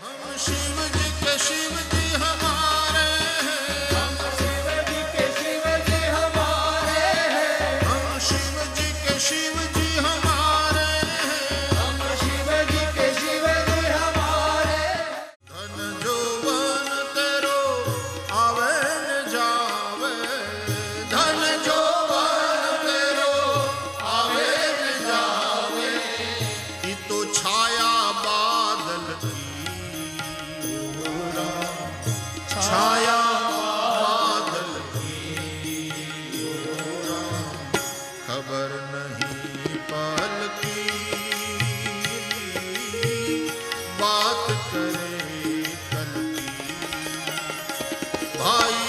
हम शिव जी के शिव जी हमारे हैं, हम शिव जी के शिव जी हमारे हैं, हम शिव जी के शिव जी हमारे हैं, हम शिव जी के शिव जी हमारे। धन जोवन तेरो आवे न जावे, धन जोवन तेरो आवे न जावे, ई तो छाया बादल की छाया बादल की खबर नहीं पल की बात करे कल की, भाई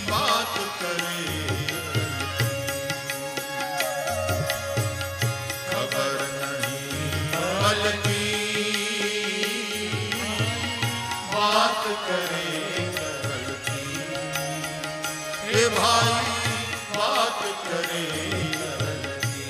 बात करे कल की, खबर नहीं पल की बात करे कल की, ए भाई बात करे कल की।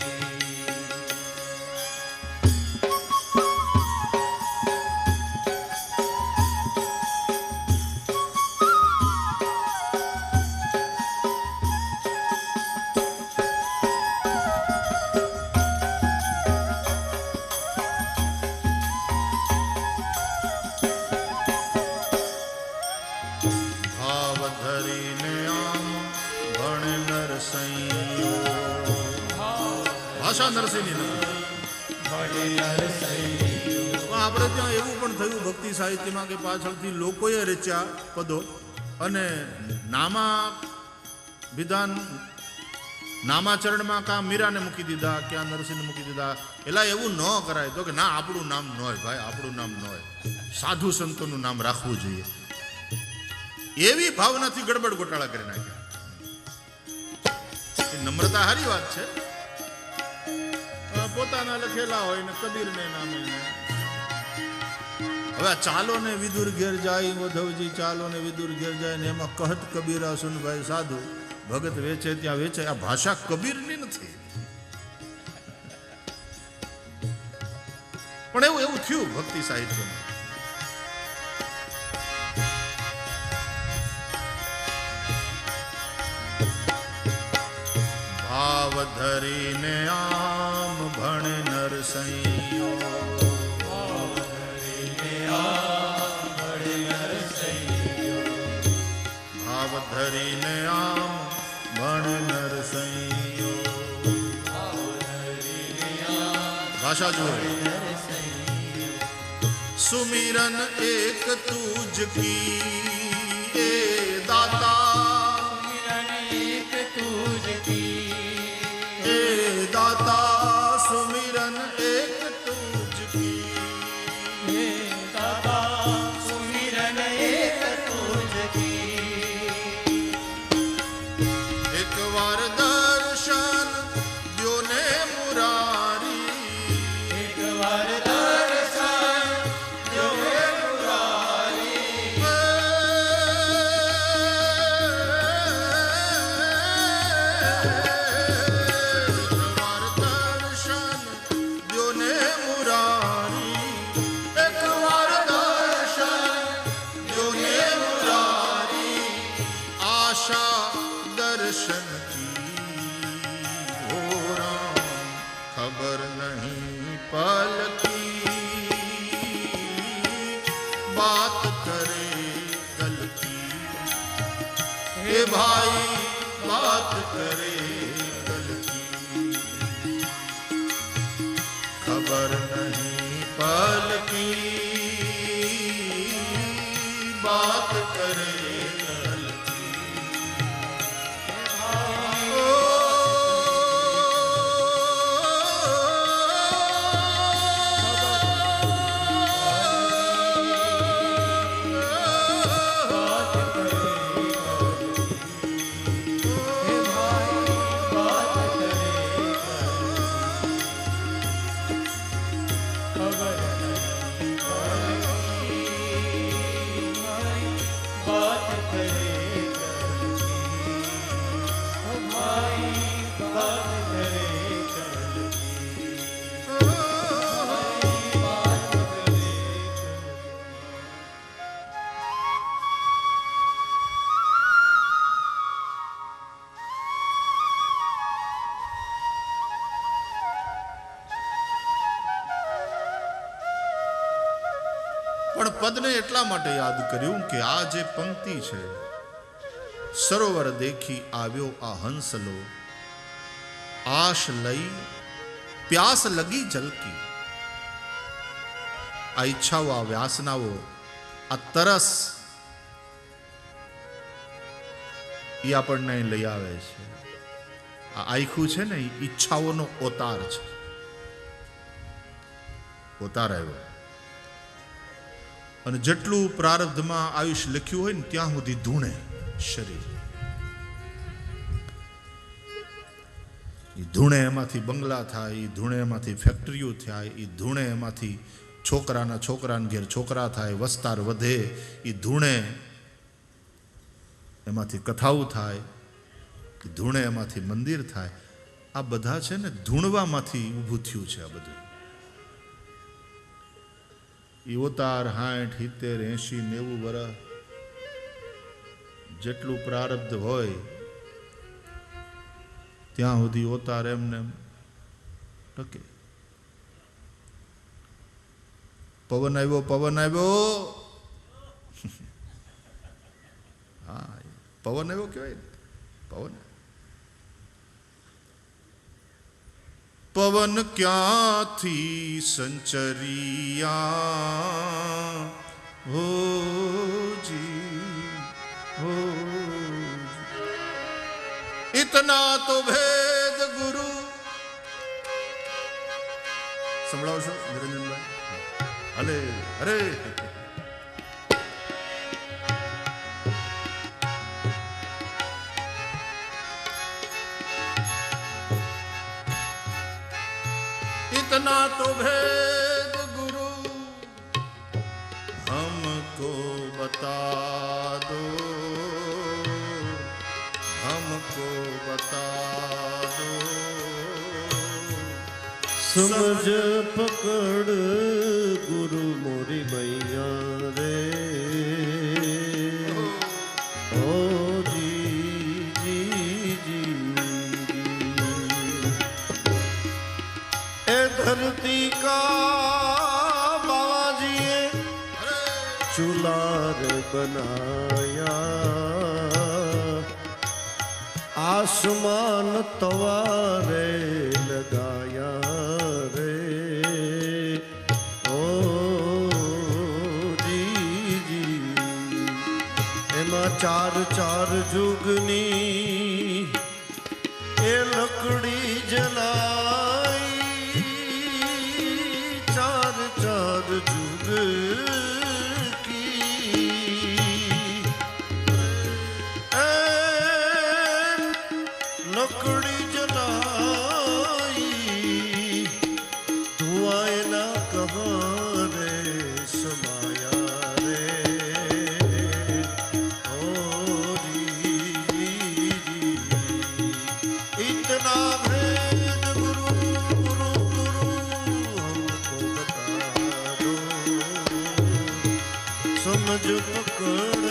ભાવ ધરીને આમ ભણ નરસૈયો, ભાષા નરસિંહની નથી. પણ આપણે ત્યાં એવું પણ થયું ભક્તિ સાહિત્યમાં કે પાછળથી લોકોએ રચ્યા પદો અને નામા વિધાન નામાચરણમાં કાં મીરાને મૂકી દીધા, ક્યાં નરસિંહને મૂકી દીધા. એલા એવું ન કરાય. તો કે ના, આપણું નામ ન હોય ભાઈ, આપણું નામ ન હોય, સાધુ સંતોનું નામ રાખવું જોઈએ. એવી ભાવનાથી ગડબડ ગોટાળા કરી નાખ્યા. એ નમ્રતા હારી વાત છે. પોતાના લખેલા હોય ને કબીરને નામે. હવે આ ચાલો ને વિદુર ઘેર જાય વધવજી, ચાલો ને વિદુર ઘેર જાય ને એમાં કહત કબીરા સુન ભાઈ સાધુ, ભગત વેચે ત્યાં વેચે. આ ભાષા કબીરની નથી. પણ એવું થયું ભક્તિ સાહિત્યમાં. ભાવ ધરીને આમ ભણ નરસૈયો, ભાવ ધરીને આમ ભણ નરસૈયો, ભાવ ધરીને આમ ભણ નરસૈયો. ભાવ ધરીને આમ ભાષા જુઓ. નરસૈયો, સુમિરન એક તુજ કી એ દાતા, મિલન એક તુજ કી, એ દાતા સુમિરન એક તુજ કી, હે દાતા સુમિરન એક તુજ કી, એક વાર દર્શન દ્યો ને મુરારી, એક વાર દર્શન જો હે મુરારી, એક વાર દર્શન દ્યો ને મુરારી, એક વાર દર્શન દ્યો ને મુરારી, આશા દર્શન की हो राम, खबर नहीं पल की बात करे कल की, हे भाई बात करे कल की, खबर नहीं पल की बात करे कल की. ખબર નહીં પદને એટલા માટે યાદ કર્યું કે આ જે પંક્તિ છે, સરોવર દેખી આવ્યો આ હંસલો, આશ લઈ પ્યાસ લગી જલકી. આ ઈચ્છાઓ, આ વ્યાસનાઓ, આ તરસ એ આપણને લઈ આવે છે. આ આખું છે ને, ઈચ્છાઓનો ઓતાર છે. ઓતાર આવ્યો અને જેટલું પ્રારબ્ધમાં આયુષ્ય લખ્યું હોય ને ત્યાં સુધી ધૂણે શરીર. એ ધૂણે એમાંથી બંગલા થાય, એ ધૂણે એમાંથી ફેક્ટરીઓ થાય, એ ધૂણે એમાંથી છોકરાના ઘેર છોકરા થાય, વસ્તાર વધે. એ ધૂણે એમાંથી કથાઓ થાય, એ ધૂણે એમાંથી મંદિર થાય. આ બધા છે ને ધૂણવામાંથી ઊભું થયું છે. આ બધું એ ઓતાર 60, 70, 80, 90 વર્ષ જેટલું પ્રારબ્ધ હોય ત્યાં સુધી ઓતાર એમને ટકે. પવન આવ્યો હા, પવન આવ્યો કહેવાય ને. પવન ક્યાંથી સંચરિયા હોજી, ઇતના તો ભેદ ગુરુ. સંભળાવશો નિરંજનભાઈ? હલે અરે इतना तो भेद गुरु हमको बता दो, हमको बता दो. समझ पकड़ गुरु मोरी मैया रे, ओ धरती का बाबाजी चुलार बनाया, आसमान तवारे लगाया रे, ओ जी. એમાં ચાર જુગની એ લકડી જલાઈ, चार जुग की लकड़ी जलाई, धुआं ना कहाँ रे समाया रे, ओ जी इतना भेद गुरु गुरु गुरु हमको बता दो. समझ पकड़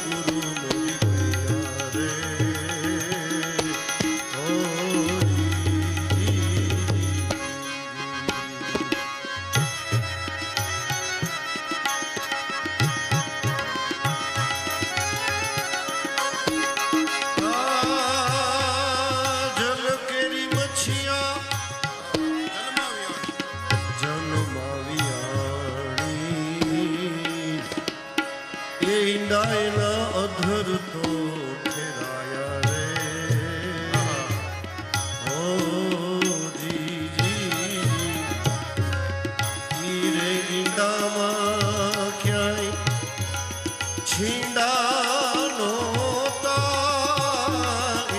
गुरु मोरी मैया रे, ओ जल केरी मछिया ઈંડાયના અધર તો ઠેરાયા રે, ઓ જી રે ઈંડામાં ક્યાંય છીંડા નહોતા,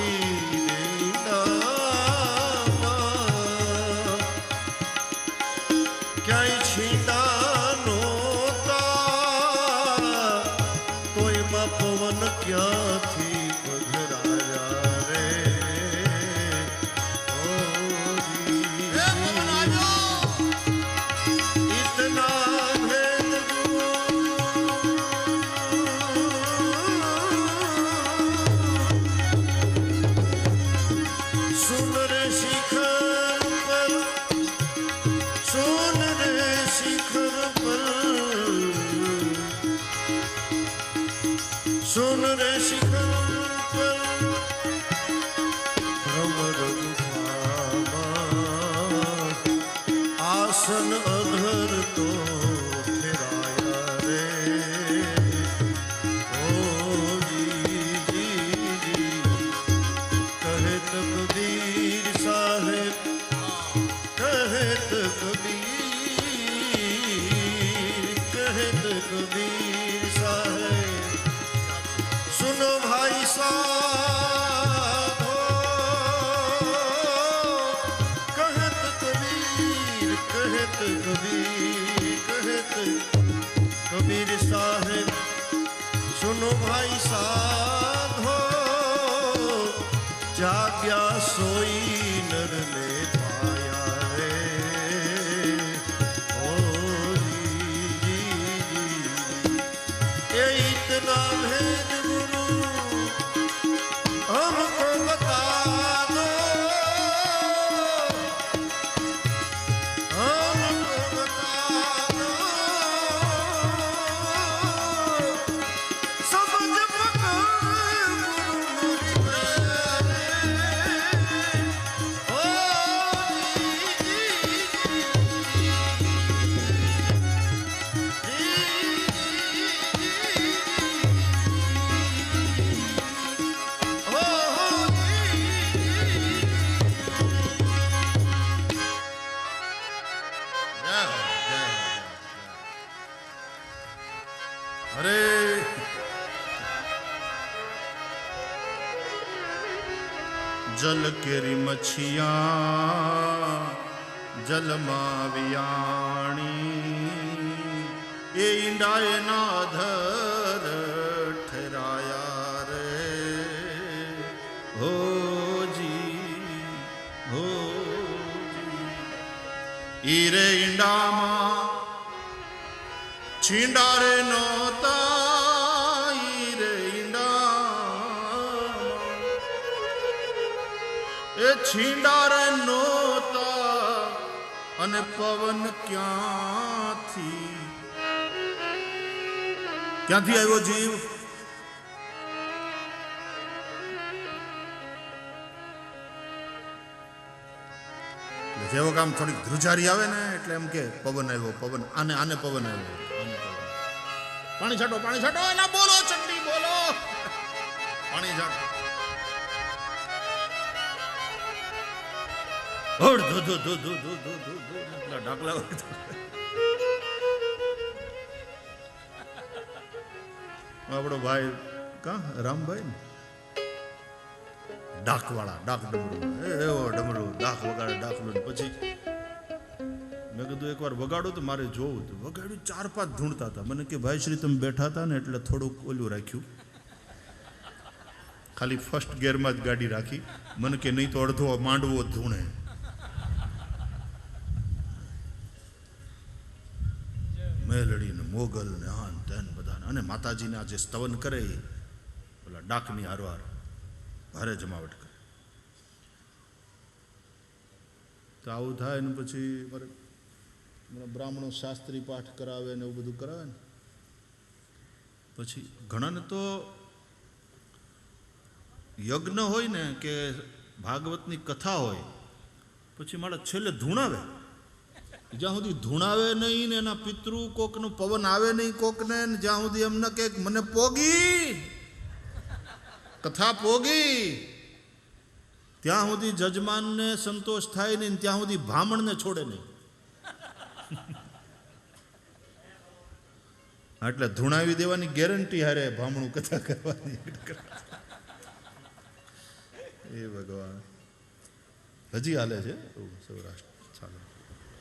ઈંડામાં ક્યાંય છીંડા પવન ક્યાંથી પધરાયા રે, ઓ ઇતના ભેદ સુન રે શિખર પર, સુન રે શિખર પર સુન રે શિખર પર ભ્રમર ગુફામાં આસન અધર તો ફેરાયા રે ઓ જી જી જી કહેત કબીર સાહેબ કહેત કબીર સાહેબ સુનો ભાઈ સાધો કહત કબીર સાહેબ સુનો ભાઈ સાધો જાગ્યા સોઈ નરને પાયા રે ઓ જી જી ये इतना भेद गुरु हमको बता दो हमको बता दो समझ पकड़ गुरु ओ જય હો, જય હો, જય હો. અરે જલ કેરી મચ્છિયા જલમાં વિયાણી એ ઈંડાએ ના ધર ઠેરાયા રે હોજી હોજી ઈરે ઈંડામાં છીંડા રે નોતા ઈરે ઈંડામાં એ છીંડા રે નોતા અને પવન ક્યાંથી આવ્યો જીવ જેવો કામ થોડીક ધ્રુજારી આવે ને એટલે એમ કે પવન આવ્યો પવન આને આને પવન આવ્યો આને પવન. પાણી છાંટો એલા બોલો ચટણી બોલો પાણી છાંટો ઓડ ધો ધો ધો ધો ધો ધો ધો ધો એટલા ઢાકલા આપણો ભાઈ કા રામભાઈ ને ડાકવાળા ડાક ડમરું એવો ડમરું ડાક વગાડે ડાકલું ને પછી મેં કીધું એકવાર વગાડો તો મારે જોવું હતું વગાડ્યું 4-5 ધૂણતા હતા મને કે ભાઈ શ્રી તમે બેઠા હતા ને એટલે થોડુંક ઓલું રાખ્યું ખાલી ફર્સ્ટ ગિયરમાં જ ગાડી રાખી મને કે નહીં તો અડધો માંડવો ધૂણે મેલડી ને મોગલ ને આન તેન બધા અને માતાજીને આ જે સ્તવન કરે ઓલા ડાકની હારવાર ભારે જમાવટ કરે તો આવું થાય ને પછી મારે બ્રાહ્મણો શાસ્ત્રી પાઠ કરાવે ને એવું બધું કરાવે ને પછી ઘણાને તો યજ્ઞ હોય ને કે ભાગવતની કથા હોય પછી મારા છેલ્લે ધૂણાવે જ્યાં સુધી ધૂણાવે નહીં ને એના પિતૃ કોકનું પવન આવે નહીં કોકને જ્યાં સુધી એમ ન કે મને પોગી કથા પોગી ત્યાં સુધી જજમાનને સંતોષ થાય નહીં ત્યાં સુધી બ્રાહ્મણને છોડે નહીં એટલે ધૂણાવી દેવાની ગેરંટી હારે બ્રાહ્મણું કથા કરવાની એ ભગવાન હજી હાલે છે સૌરાષ્ટ્ર ચાલો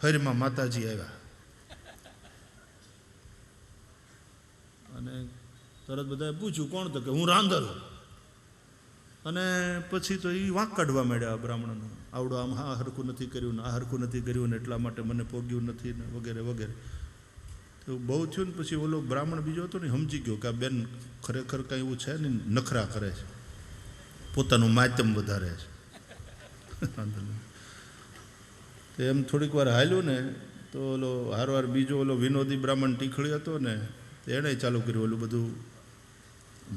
હરિમાં માતાજી આવ્યા અને તરત બધાએ પૂછ્યું કોણ તો કે હું રાંધલ અને પછી તો એ વાંક કાઢવા માંડ્યા બ્રાહ્મણનું આવડો આમ હા હરખું નથી કર્યું ને આ હરખું નથી કર્યું ને એટલા માટે મને પોગ્યું નથી ને વગેરે વગેરે તો બહુ થયું ને પછી ઓલો બ્રાહ્મણ બીજો હતો ને સમજી ગયો કે આ બેન ખરેખર કંઈ એવું છે ને નખરા કરે છે પોતાનું માધ્યમ વધારે છે તો એમ થોડીક વાર હાલ્યું ને તો ઓલો હારવાર બીજો ઓલો વિનોદી બ્રાહ્મણ ટીખળી હતો ને એણે ચાલુ કર્યું ઓલું બધું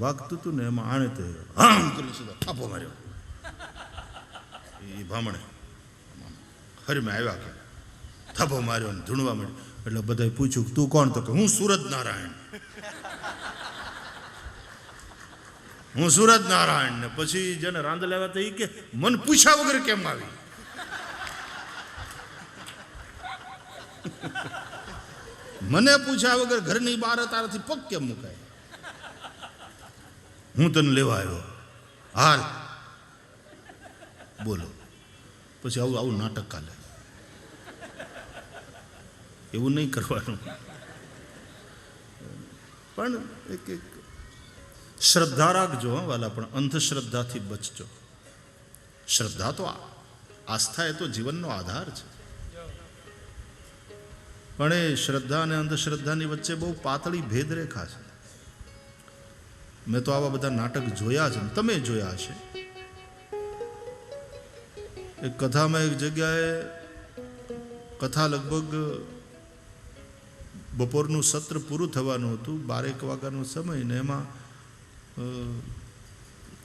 વાગતું હતું ને એમાં આણે તે હમ કરીને સીધો થાપો માર્યો. એ ભામણે હરીમાં આવ્યા કે થાપો માર્યો ને ધૂણવા માંડ્યો. એટલે બધાએ પૂછ્યું તું કોણ? તો કે હું સુરત નારાયણ. હું સુરત નારાયણ. ને પછી જેને રાંદલ આવ્યા તો એ કે મન પૂછ્યા વગર કેમ આવી? મને પૂછ્યા વગર ઘરની બહાર તારાથી પગ કેમ મુકાય? હું તને લેવા આવ્યો, હાલ બોલો. પછી આવું આવું નાટક કાલે. એવું નહીં કરવાનું. પણ એક શ્રદ્ધા રાખજો વાલા, પણ અંધશ્રદ્ધાથી બચજો. શ્રદ્ધા તો આસ્થા એ તો જીવનનો આધાર છે. પણ એ શ્રદ્ધા અને અંધશ્રદ્ધાની વચ્ચે બહુ પાતળી ભેદરેખા છે. મેં તો આવા બધા નાટક જોયા છે, તમે જોયા હશે. એક કથામાં એક જગ્યાએ કથા લગભગ બપોરનું સત્ર પૂરું થવાનું હતું, 12 વાગ્યાનો સમય, ને એમાં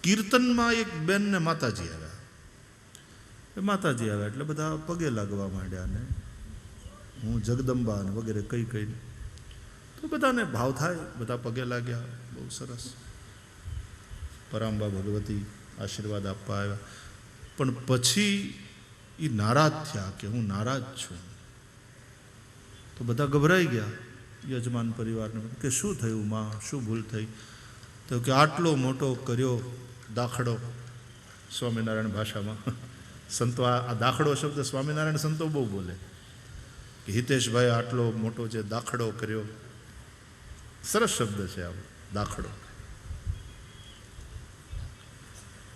કીર્તનમાં એક બેનને માતાજી આવ્યા. એ માતાજી આવ્યા એટલે બધા પગે લાગવા માંડ્યા, ને હું જગદંબા ને વગેરે કઈ કઈ. તો બધાને ભાવ થાય, બધા પગે લાગ્યા. બહુ સરસ. પરાંબા ભગવતી આશીર્વાદ આપવા આવ્યા. પણ પછી એ નારાજ થયા કે હું નારાજ છું. તો બધા ગભરાઈ ગયા યજમાન પરિવારને કે શું થયું માં, શું ભૂલ થઈ? તો કે આટલો મોટો કર્યો દાખલો. સ્વામિનારાયણ ભાષામાં સંતો આ દાખલો શબ્દ સ્વામિનારાયણ સંતો બહુ બોલે કે હિતેશભાઈ આટલો મોટો જે દાખલો કર્યો. સરસ શબ્દ છે આ દાખલો.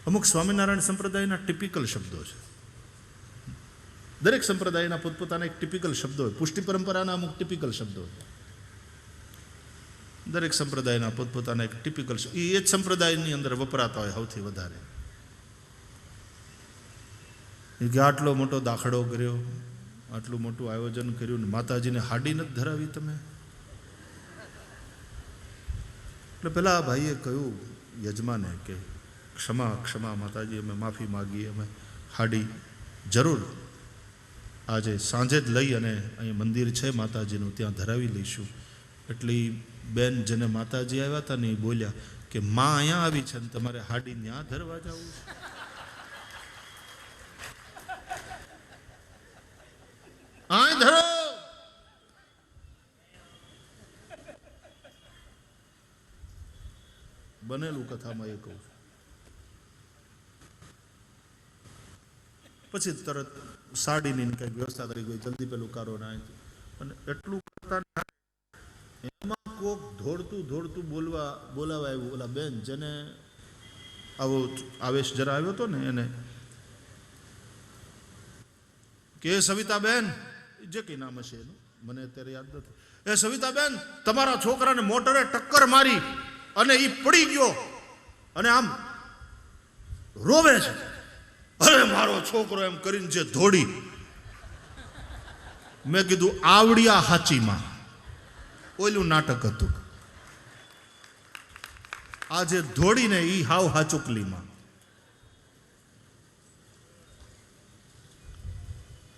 અમુક સ્વામિનારાયણ સંપ્રદાયના ટિપિકલ શબ્દો છે. દરેક સંપ્રદાયના પોતપોતાના એક ટિપિકલ શબ્દો હોય. પુષ્ટિ પરંપરાના અમુક ટિપિકલ શબ્દો હોય. દરેક સંપ્રદાયના પોતપોતાના એક ટિપિકલ એ જ સંપ્રદાયની અંદર વપરાતા હોય સૌથી વધારે. કે આટલો મોટો દાખલો કર્યો, આટલું મોટું આયોજન કર્યું, ને માતાજીને હાડી નથી ધરાવી તમે? એટલે પેલા આ ભાઈએ કહ્યું યજમાને કે ક્ષમા ક્ષમા માતાજી, અમે માફી માગીએ, અમે હાડી જરૂર આજે સાંજે જ લઈ અને અહીં મંદિર છે માતાજીનું ત્યાં ધરાવી લઈશું. એટલે બેન જેને માતાજી આવ્યા હતા ને એ બોલ્યા કે માં અહીંયા આવી છે ને તમારે હાડી ત્યાં ધરવા જવું છે? આય ધરો. બનેલું કથામાં એ કહું છું. પછી તરત સાડીની કંઈક વ્યવસ્થા કરી ગઈ, જલ્દી પેલું કારો ના. અને એટલું કરતા એમાં કોક દોડતું બોલાવા આવ્યું. ઓલા બેન જેને આવો આવેશ જરા આવ્યો હતો ને એને કે સવિતાબેન, જે કંઈ નામ હશે એનું મને અત્યારે યાદ નથી, એ સવિતાબેન તમારા છોકરાને મોટરે ટક્કર મારી અને એ પડી ગયો અને આમ રોવે છે. અરે મારો છોકરો એમ કરીને જે દોડી. મેં કીધું આવડિયા હાચીમાં ઓલું નાટક હતું. આ જે દોડીને ઈ હાવ હાચુકલીમાં.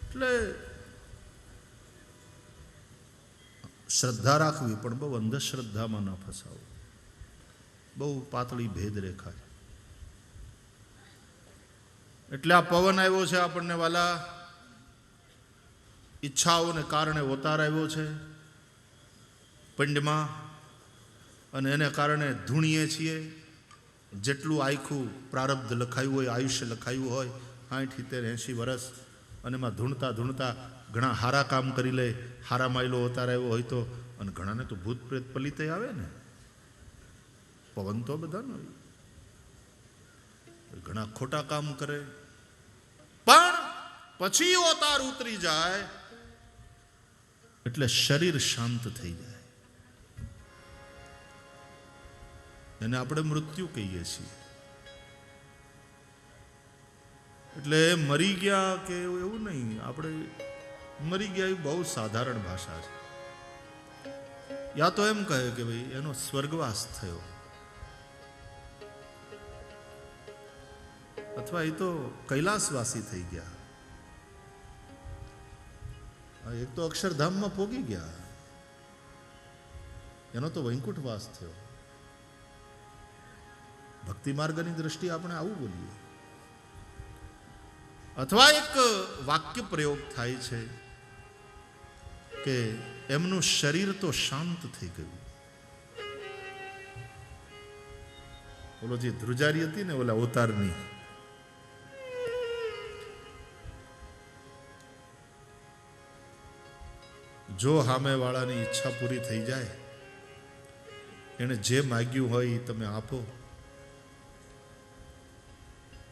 એટલે શ્રદ્ધા રાખવી, પણ બહુ અંધશ્રદ્ધામાં ન ફસાવું. બહુ પાતળી ભેદરેખા છે. એટલે આ પવન આવ્યો છે આપણને વાલા, ઈચ્છાઓને કારણે ઓતાર આવ્યો છે પિંડમાં, અને એને કારણે ધૂણીએ છીએ. જેટલું આખું પ્રારબ્ધ લખાયું હોય, આયુષ્ય લખાયું હોય 60, 70, 80 વર્ષ, અને એમાં ધૂણતા ધૂણતા ઘણા હારા કામ કરી લે, હારા માયલો ઓતાર આવ્યો હોય તો. અને ઘણાને તો ભૂત પ્રેત પલિતે આવે ને, પવન તો બધાનો હોય. ઘણા ખોટા કામ કરે, પણ પછી ઓતાર ઉતરી જાય એટલે શરીર શાંત થઈ જાય. એને આપણે મૃત્યુ કહીએ છીએ. એટલે મરી ગયા કે એવું નહીં, આપણે મરી ગયા એ બહુ સાધારણ ભાષા છે. યા તો એમ કહે કે ભાઈ એનો સ્વર્ગવાસ થયો, અથવા એ તો કૈલાસવાસી થઈ ગયા, એક તો અક્ષરધામમાં પોગી ગયા, એનો તો વૈકુંઠવાસ થયો. ભક્તિ માર્ગની દ્રષ્ટિએ આપણે આવું બોલીએ. અથવા એક વાક્ય પ્રયોગ થાય છે કે એમનું શરીર તો શાંત થઈ ગયું. ઓલો જે ધ્રુજારી હતી ને ઓલા અવતારની, જો સામે વાળાની ઈચ્છા પૂરી થઈ જાય, એને જે માગ્યું હોય એ તમે આપો,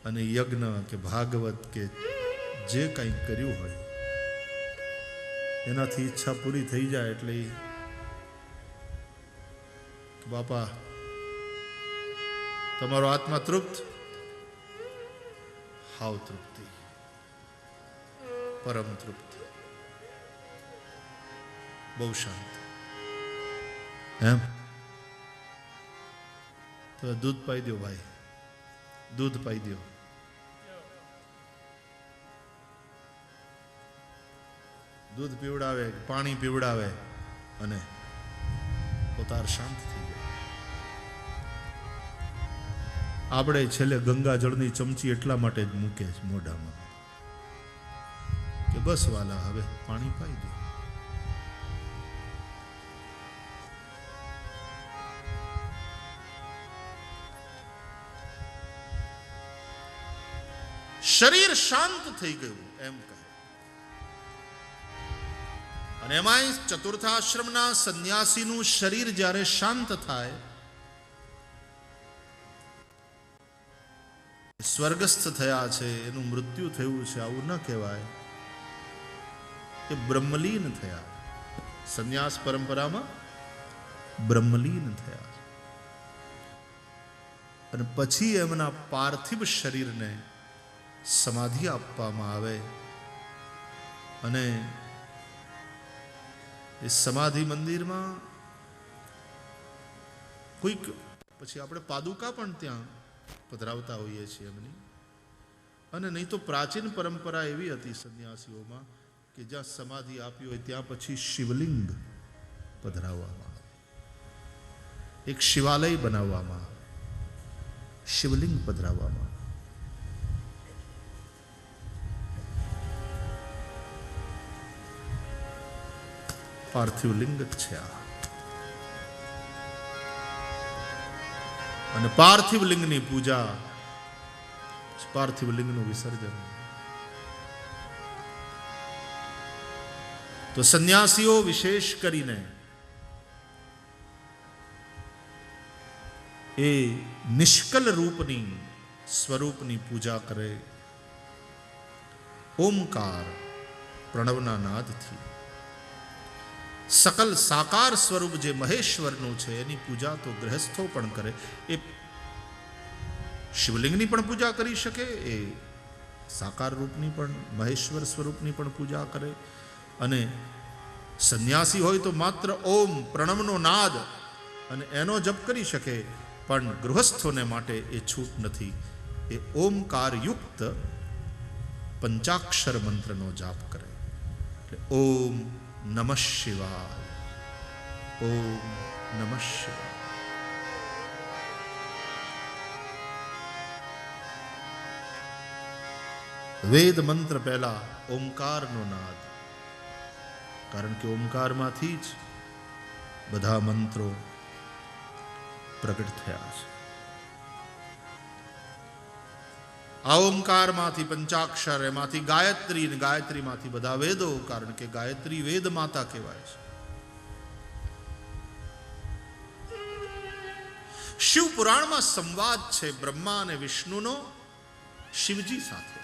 અને યજ્ઞ કે ભાગવત કે જે કંઈ કર્યું હોય એનાથી ઈચ્છા પૂરી થઈ જાય એટલે બાપા તમારો આત્મા તૃપ્ત, હાવ તૃપ્તિ, પરમ તૃપ્ત, બહુ શાંત. એમ તો દૂધ પાઈ દો ભાઈ, દૂધ પાઈ દો. દૂધ પીવડાવે, પાણી પીવડાવે અને પોતાર શાંત થઈ જાય. આપણે છેલ્લે ગંગાજળની ચમચી એટલા માટે જ મૂકે છે મોઢામાં કે બસ વાલા હવે પાણી પાઈ દો. શરીર શાંત થઈ ગયું એમ કહે. અને એમાંય ચતુર્થાશ્રમના સંન્યાસીનું શરીર જ્યારે શાંત થાય, સ્વર્ગસ્થ થયા છે, એનું મૃત્યુ થયું છે આવું ન કહેવાય. એ બ્રહ્મલીન થયા. સંન્યાસ પરંપરામાં બ્રહ્મલીન થયા. અને પછી એમના પાર્થિવ શરીરને સમાધિ આપવામાં આવે અને એ સમાધિ મંદિરમાં કોઈક, પછી આપણે પાદુકા પણ ત્યાં પધરાવતા હોઈએ છીએ એમની. અને નહીં તો પ્રાચીન પરંપરા એવી હતી સંન્યાસીઓમાં કે જ્યાં સમાધિ આપી હોય ત્યાં પછી શિવલિંગ પધરાવવામાં આવે, એક શિવાલય બનાવવામાં આવે, શિવલિંગ પધરાવવામાં આવે. પાર્થિવ લિંગ જ છે આ. અને પાર્થિવ લિંગની પૂજા, પાર્થિવ લિંગનું વિસર્જન. તો સંન્યાસીઓ વિશેષ કરીને એ નિષ્કલ રૂપની સ્વરૂપની પૂજા કરે. ઓમકાર પ્રણવના નાદથી સકલ સાકાર સ્વરૂપ જે મહેશ્વરનું છે એની પૂજા તો ગૃહસ્થો પણ કરે. એ શિવલિંગની પણ પૂજા કરી શકે, એ સાકાર રૂપની પણ, મહેશ્વર સ્વરૂપની પણ પૂજા કરે. અને સંન્યાસી હોય તો માત્ર ઓમ પ્રણવનો નાદ અને એનો જપ કરી શકે, પણ ગૃહસ્થોને માટે એ છૂટ નથી. એ ઓમકાર યુક્ત પંચાક્ષર મંત્રનો જાપ કરે. એટલે ઓમ નમઃ શિવાય, ઓમ નમઃ શિવાય. વેદ મંત્ર પહેલા ઓમકારનો નાદ, કારણ કે ઓમકારમાંથી જ બધા મંત્રો પ્રગટ થયા છે. આ ઓમકારમાંથી પંચાક્ષર, એમાંથી ગાયત્રી, ને ગાયત્રીમાંથી બધા વેદો, કારણ કે ગાયત્રી વેદ માતા કહેવાય છે. શિવ પુરાણમાં સંવાદ છે બ્રહ્મા અને વિષ્ણુનો શિવજી સાથે.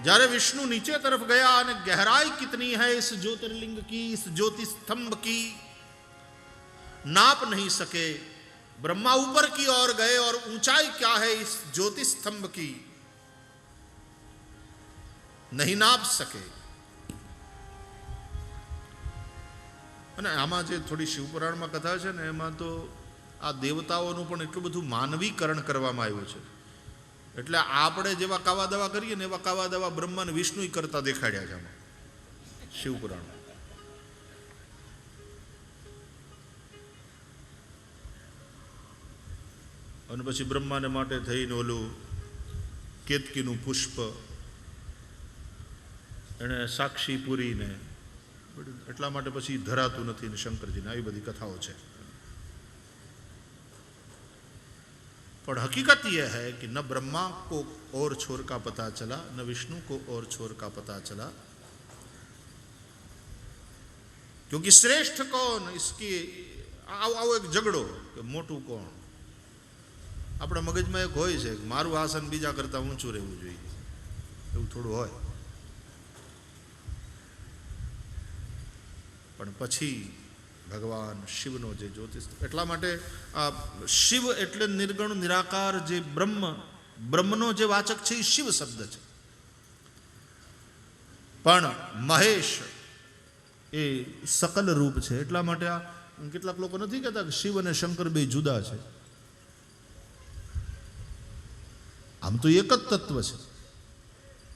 જ્યારે વિષ્ણુ નીચે તરફ ગયા અને ગहराई कितनी है इस ज्योतिर्लिंग की, इस ज्योति स्तंभ की नाप नहीं सके. ब्रह्मा ऊपर की ओर गए और ऊंचाई क्या है इस ज्योति स्तंभ की नहीं नाप सके. અને આમાં જે થોડી શિવપુરાણમાં કથા છે ને, એમાં તો આ દેવતાઓનું પણ એટલું બધું માનવીકરણ કરવામાં આવ્યું છે. એટલે આપણે જેવા કાવા દાવા કરીએ ને એવા કાવા દાવા બ્રહ્મા અને વિષ્ણુ કરતા દેખાડ્યા છે આમાં શિવપુરાણ. અને પછી બ્રહ્માને માટે થઈને ઓલું કેતકીનું પુષ્પ એણે સાક્ષી પૂરીને એટલા માટે પછી ધરાતું નથી ને શંકરજીને આવી બધી કથાઓ છે. पर हकीकत यह है कि न ब्रह्मा को और छोर का पता चला न विष्णु को और छोर का पता चला, क्योंकि श्रेष्ठ कौन इसकी आओ एक झगड़ो कि मोटू कौन. अपने मगज में एक होय छे कि मारू आसन बीजा करता ऊंचू रहવું જોઈએ એવું થોડું હોય. પણ પછી ભગવાન શિવનો જે જ્યોતિષ એટલા માટે આ શિવ એટલે નિર્ગુણ નિરાકાર જે બ્રહ્મનો જે વાચક છે એ શિવ શબ્દ છે. પણ મહેશ એ સકલ રૂપ છે. એટલા માટે આ કેટલાક લોકો નથી કહેતા કે શિવ અને શંકર બે જુદા છે. આમ તો એક જ તત્વ છે,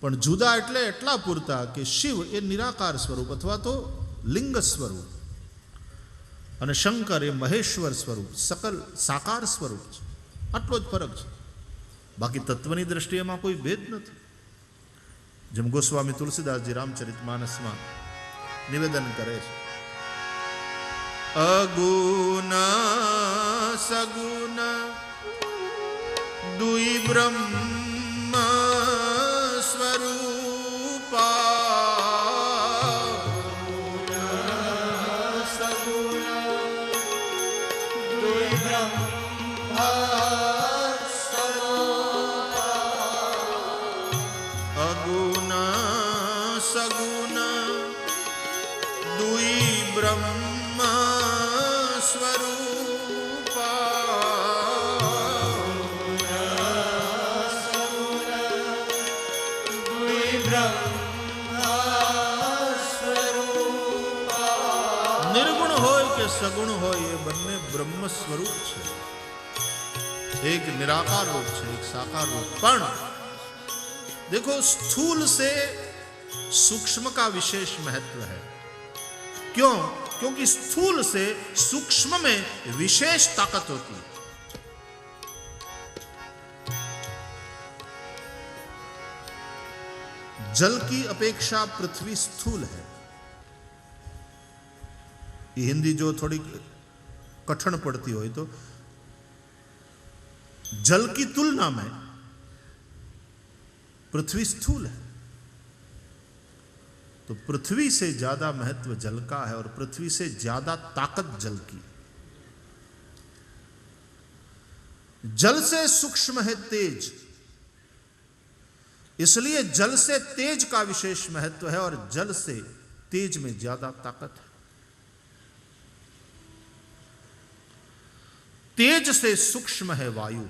પણ જુદા એટલે એટલા પૂરતા કે શિવ એ નિરાકાર સ્વરૂપ અથવા તો લિંગ સ્વરૂપ અને શંકર એ મહેશ્વર સ્વરૂપ સકલ સાકાર સ્વરૂપ છે. આટલો જ ફરક છે. બાકી તત્વની દ્રષ્ટિએ એમાં કોઈ ભેદ નથી. જેમ ગોસ્વામી તુલસીદાસજી રામચરિતમાનસમાં નિવેદન કરે છે, અગુણ સગુણ दुई ब्रह्म स्वरूपा सगुण दुई ब्रह्म स्वरूपा अगुण सगुण दुई ब्रह्म स्वरूपा निर्गुण होय के सगुण होय ये बन्ने ब्रह्म स्वरूप है. एक निराकार रूप है, एक साकार रूप. पण देखो स्थूल से सूक्ष्म का विशेष महत्व है. क्यों? क्योंकि स्थूल से सूक्ष्म में विशेष ताकत होती है. जल की अपेक्षा पृथ्वी स्थूल है. ये हिंदी जो थोड़ी कठिन पड़ती हो तो जल की तुलना में पृथ्वी स्थूल है. तो पृथ्वी से ज्यादा महत्व जल का है और पृथ्वी से ज्यादा ताकत जल की. जल से सूक्ष्म है तेज, इसलिए जल से तेज का विशेष महत्व है और जल से तेज में ज्यादा ताकत है. तेज से सूक्ष्म है वायु,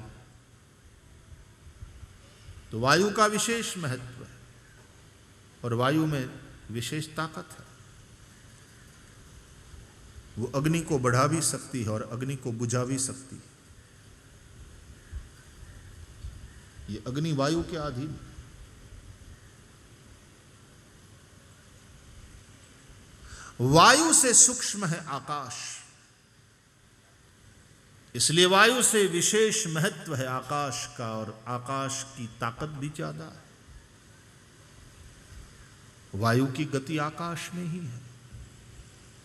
तो वायु का विशेष महत्व है और वायु में विशेष ताकत है. वो अग्नि को बढ़ा भी सकती है और अग्नि को बुझा भी सकती है. ये अग्नि वायु के अधीन. वायु से सूक्ष्म है आकाश, इसलिए वायु से विशेष महत्व है आकाश का और आकाश की ताकत भी ज्यादा है. वायु की गति आकाश में ही है.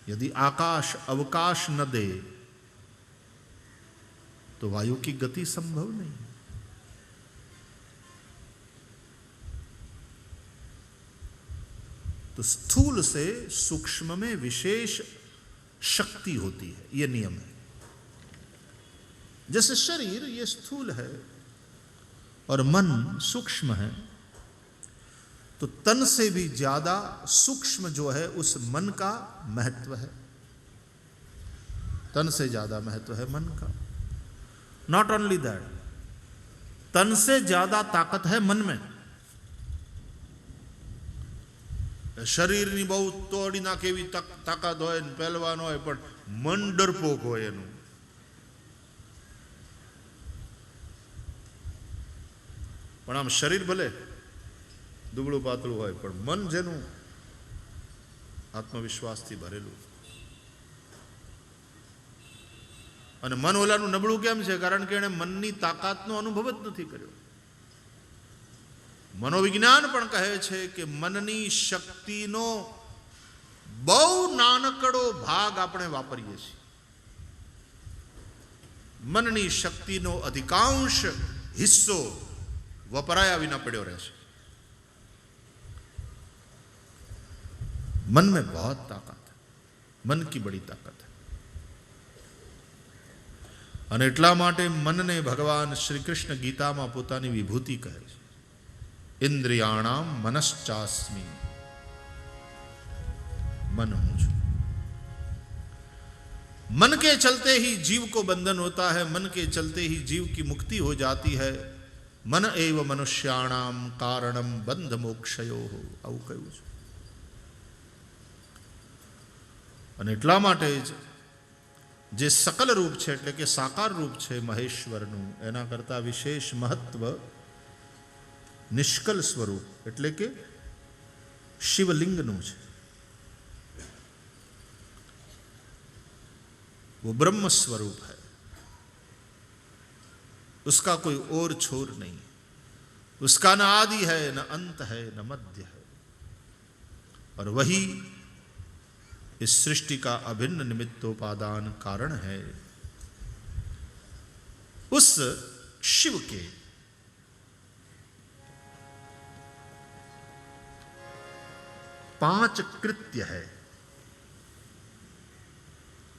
यदि आकाश अवकाश न दे तो वायु की गति संभव नहीं. तो स्थूल से सूक्ष्म में विशेष शक्ति होती है. यह नियम है. जैसे शरीर ये स्थूल है और मन सूक्ष्म है, तो तन से भी ज्यादा सूक्ष्म जो है उस मन का महत्व है. तन से ज्यादा महत्व है मन का. नॉट ओनली दैट, तन से ज्यादा ताकत है मन में. શરીરની બહુ તોડી નાખે એવી તાકાત હોય ને પહેલવાન હોય, પણ મન ડરપોક હોય એનું. પણ આમ શરીર ભલે દુબળું પાતળું હોય, પણ મન જેનું આત્મવિશ્વાસથી ભરેલું. અને મન ઓલાનું નબળું કેમ છે? કારણ કે એણે મનની તાકાતનો અનુભવ જ નથી કર્યો. મનોવિજ્ઞાન પણ કહે છે કે મનની શક્તિનો બહુ નાનકડો ભાગ આપણે વાપરીએ છીએ. મનની શક્તિનો અધિકાંશ હિસ્સો વપરાયા વિના પડ્યો રહે છે. मन में बहुत ताकत है, मन की बड़ी ताकत है. અને એટલા માટે મનને ભગવાન શ્રી કૃષ્ણ ગીતામાં પોતાની વિભૂતિ કહે છે. ઇન્દ્રિયાણામ મનશ્ચાસ્મી, मन हूं છું. मन के चलते ही जीव को बंधन होता है, मन के चलते ही जीव की मुक्ति हो जाती है. मन एव मनुष्याणाम कारणम बंध मोक्षयो. આવું કહ્યું છે. અને એટલા માટે જ જે સકલ રૂપ છે એટલે કે સાકાર રૂપ છે મહેશ્વરનું, એના કરતાં વિશેષ મહત્વ નિષ્કલ સ્વરૂપ એટલે કે શિવલિંગનું છે. वो ब्रह्म स्वरूप है, उसका कोई और छोर नहीं. उसका न आदि है, न अंत है, न मध्य है. और वही इस सृष्टि का अभिन्न निमित्तोपादान कारण है. उस शिव के पांच कृत्य है.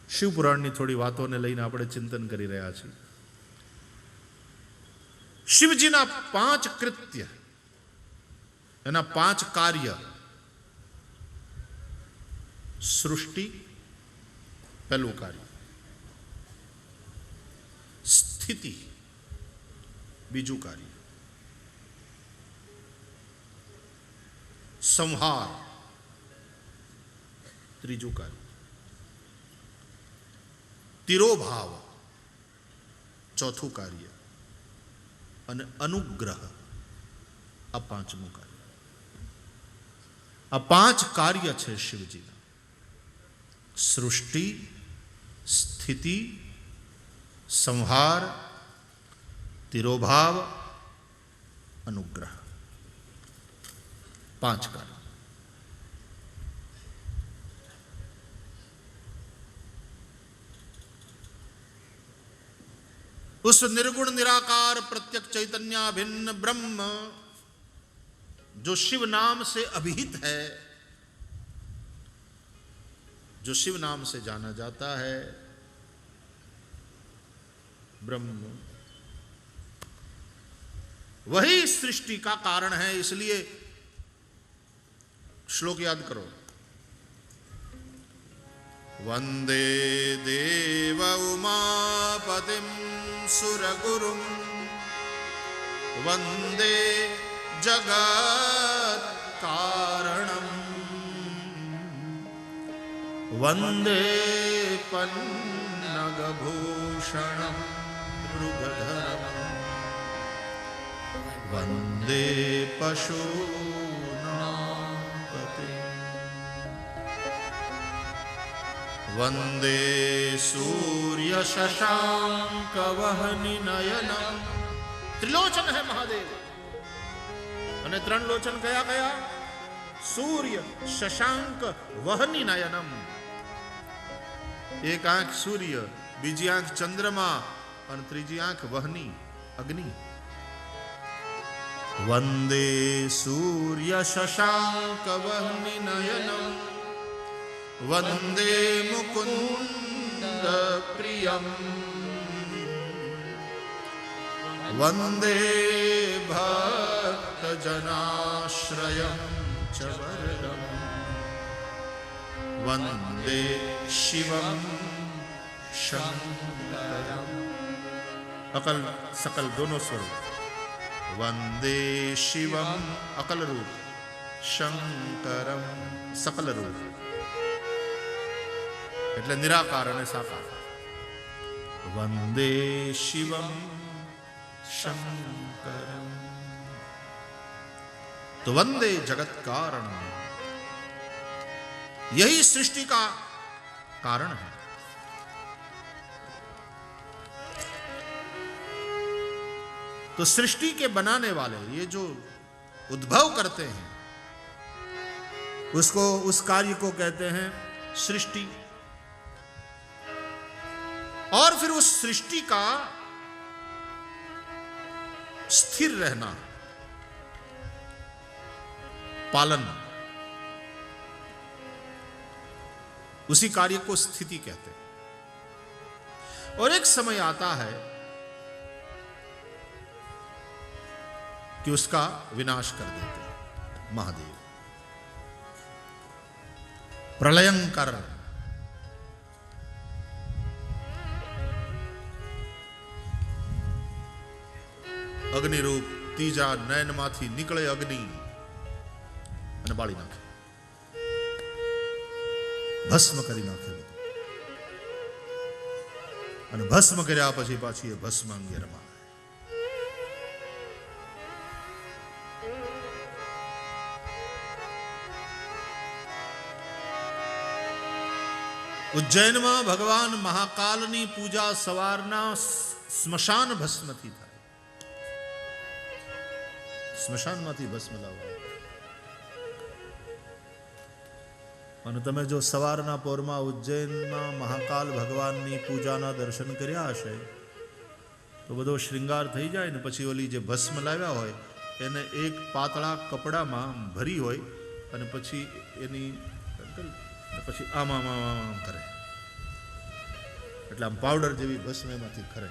શિવ પુરાણની થોડી વાતોને લઈને આપણે ચિંતન કરી રહ્યા છીએ. શિવજીના પાંચ કૃત્ય, એના પાંચ કાર્ય. સૃષ્ટિ પહેલું કાર્ય, સ્થિતિ બીજું કાર્ય, સંહાર ત્રીજું કાર્ય, તિરોભાવ ચોથું કાર્ય અને અનુગ્રહ આ પાંચમું કાર્ય. આ પાંચ કાર્ય છે શિવજીના. સૃષ્ટિ, સ્થિતિ, સંહાર, તિરોભાવ, અનુગ્રહ. પાંચ કાર્ય. उस निर्गुण निराकार प्रत्यक्ष चैतन्य भिन्न ब्रह्म जो शिव नाम से अभिहित है, जो शिव नाम से जाना जाता है, ब्रह्म वही सृष्टि का कारण है. इसलिए श्लोक याद करो. वंदे देव उमापतिं सुरगुरुं वंदे जगत् कारणं वंदे पन्नगभूषणं मृगधरं वंदे पशूनां पतिं वंदे सूर्य शशांक वहनि नयनम. त्रिलोचन है महादेव. અને ત્રણ લોચન કયા કયા? સૂર્ય, શશાંક, વહનિ નયનમ. એક આંખ સૂર્ય, બીજી આંખ ચંદ્રમા અને ત્રીજી આંખ વહની અગ્નિ. વંદે સૂર્ય શશાંક વહનિ નયનમ वंदे मुकुंद प्रियम वंदे भक्त जनाश्रयं च वरदम वंदे शिवं शंकरम. अकल सकल दोनों स्वरूप. वंदे शिवम अकल रूप, शंकरम सकल रूप એટલે નિરાકાર અને સાકાર. વંદે શિવમ શંકરમ. तो वंदे जगत कारण, यही सृष्टि का कारण है। तो सृष्टि के बनाने वाले, ये जो उद्भव करते हैं, उसको, उस कार्य को कहते हैं सृष्टि। और फिर उस सृष्टि का स्थिर रहना, पालन, उसी कार्य को स्थिति कहते हैं। और एक समय आता है कि उसका विनाश कर देते हैं महादेव, प्रलयंकर। अग्नि रूप तीजा नयनमाथी निकळे अग्नि અને બાળી નાખે, ભસ્મ કરી નાખે બધું। અને ભસ્મ કર્યા પછી પાછી એ ભસ્મ અંગે રમાય। ઉજ્જૈનમાં ભગવાન મહાકાલની પૂજા સવારના સ્મશાન ભસ્મથી થાય। સ્મશાનમાંથી ભસ્મ લાવવા। અને તમે જો સવારના પોરમાં ઉજ્જૈનમાં મહાકાલ ભગવાનની પૂજાના દર્શન કર્યા હશે તો બધો શૃંગાર થઈ જાય ને પછી ઓલી જે ભસ્મ લાવ્યા હોય એને એક પાતળા કપડામાં ભરી હોય અને પછી એની પછી આમ આમ આમ આમ કરે, એટલે આમ પાવડર જેવી ભસ્મ એમાંથી ખરે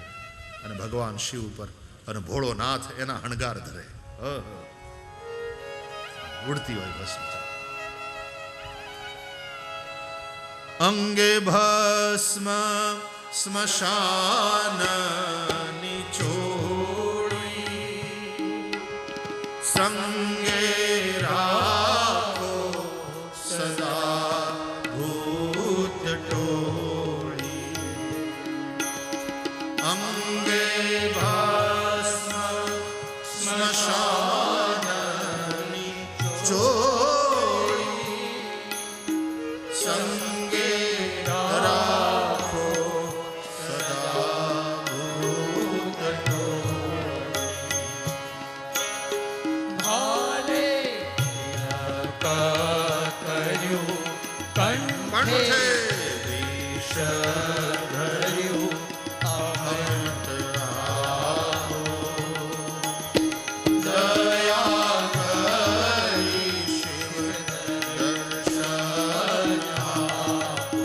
અને ભગવાન શિવ ઉપર અને ભોળોનાથ એના હણગાર ધરે, ઉડતી હોય ભસ્મ। અંગે ભસ્મ સ્મશાન નિચોડી, સંગે રાખો સદા ભૂત ટોળી। અંગે ભસ્મ સ્મશાન નિચોડી, સંગે રાખો સદા ભૂત ટોળી। ભાલે કર્યું કંઠે વિષ ધર્યું, અમૃત આપો દયા કરી શિવ દર્શન આપો।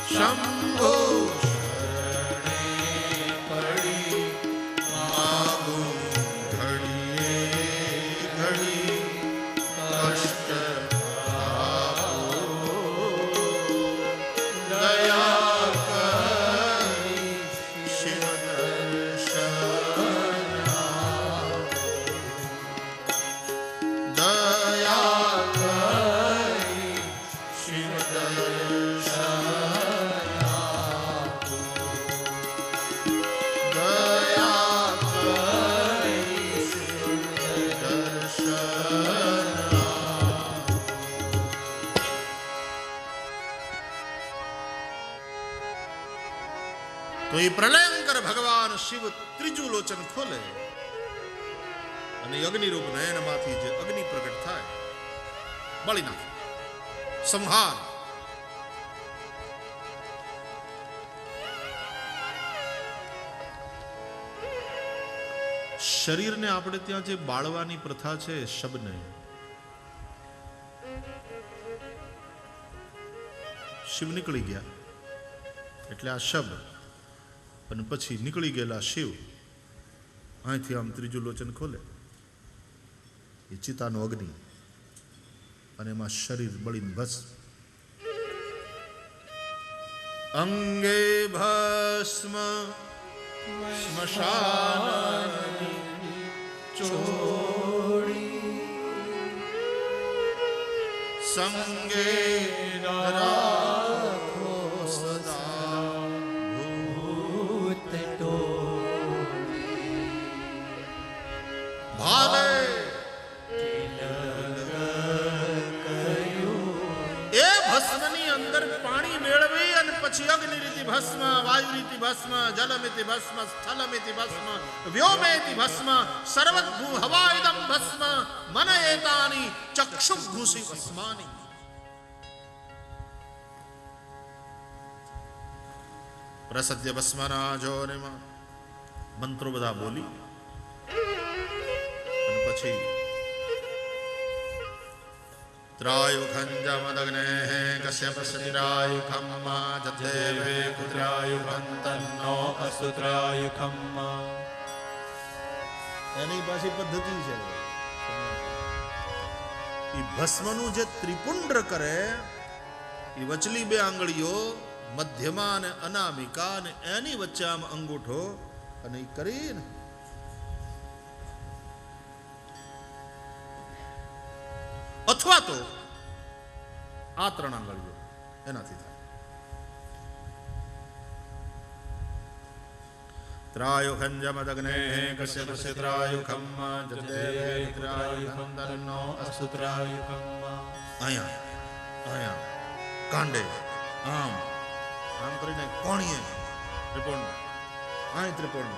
શંભો શરણે પડી માગું ઘડીએ ઘડી કષ્ટ દયા કરી શિવ દર્શન આપો। દયા કરી શિવ દર્શન આપો। દયા કરી શિવ દર્શન આપો। તો એ પ્રલયંકર ભગવાન શિવ ત્રીજું લોચન ખોલે અને અગ્નિરૂપ નયનમાંથી જે અગ્નિ પ્રગટ થાય બળી નાખે, સંહાર। શરીરને આપણે ત્યાં જે બાળવાની પ્રથા છે, શબને, શિવ નીકળી ગયા એટલે આ શબ, અને પછી નીકળી ગયેલા શિવ અહીંથી આમ ત્રીજું લોચન ખોલે, એ ચિતાનો અગ્નિ અને એમાં શરીર બળીને ભસ્મ। અંગે ભસ્મ સ્મશાન ચોડી, સંગે રાખો સદા ભૂત ટોળી। ભાલે ભસ્મ, વાયુરીતિ ભસ્મ, જલમિતિ ભસ્મ, સ્થલમિતિ ભસ્મ, વ્યોમેતિ ભસ્મ, સર્વભૂ હવાઇદમ ભસ્મ, મન એતાની ચક્ષુભૂષિ ભસ્માની. પ્રસદ્ય ભસ્મના જોનેમાં મંત્રો બધા બોલી અને પછી ત્રાયુખંજમદગ્ને કશ્યપસ્યતિરાયુખમ જતેવે પુત્રાયુખં તન્નો અસુત્રાયુખમ. એની પાછી પદ્ધતિ છે. એ ભસ્મનું જે ત્રિપુંડ્ર કરે એ વચલી બે આંગળીઓ મધ્યમાં અને અનામિકા અને એની વચ્ચે આમ અંગૂઠો અને એ કરીને અથવા તો આ ત્રણ આંગળીઓ એનાથી થાય. ત્રાયુખંજમદગ્ને કશ્યપસ્યતિરાયુખમ જતેવે પુત્રાયુખં તન્નો અસુત્રાયુખમ. અહીંયા અહીંયા કાંડે આમ આમ કરીને કોણીએ ત્રિપુંડ, અહીં ત્રિપુંડ,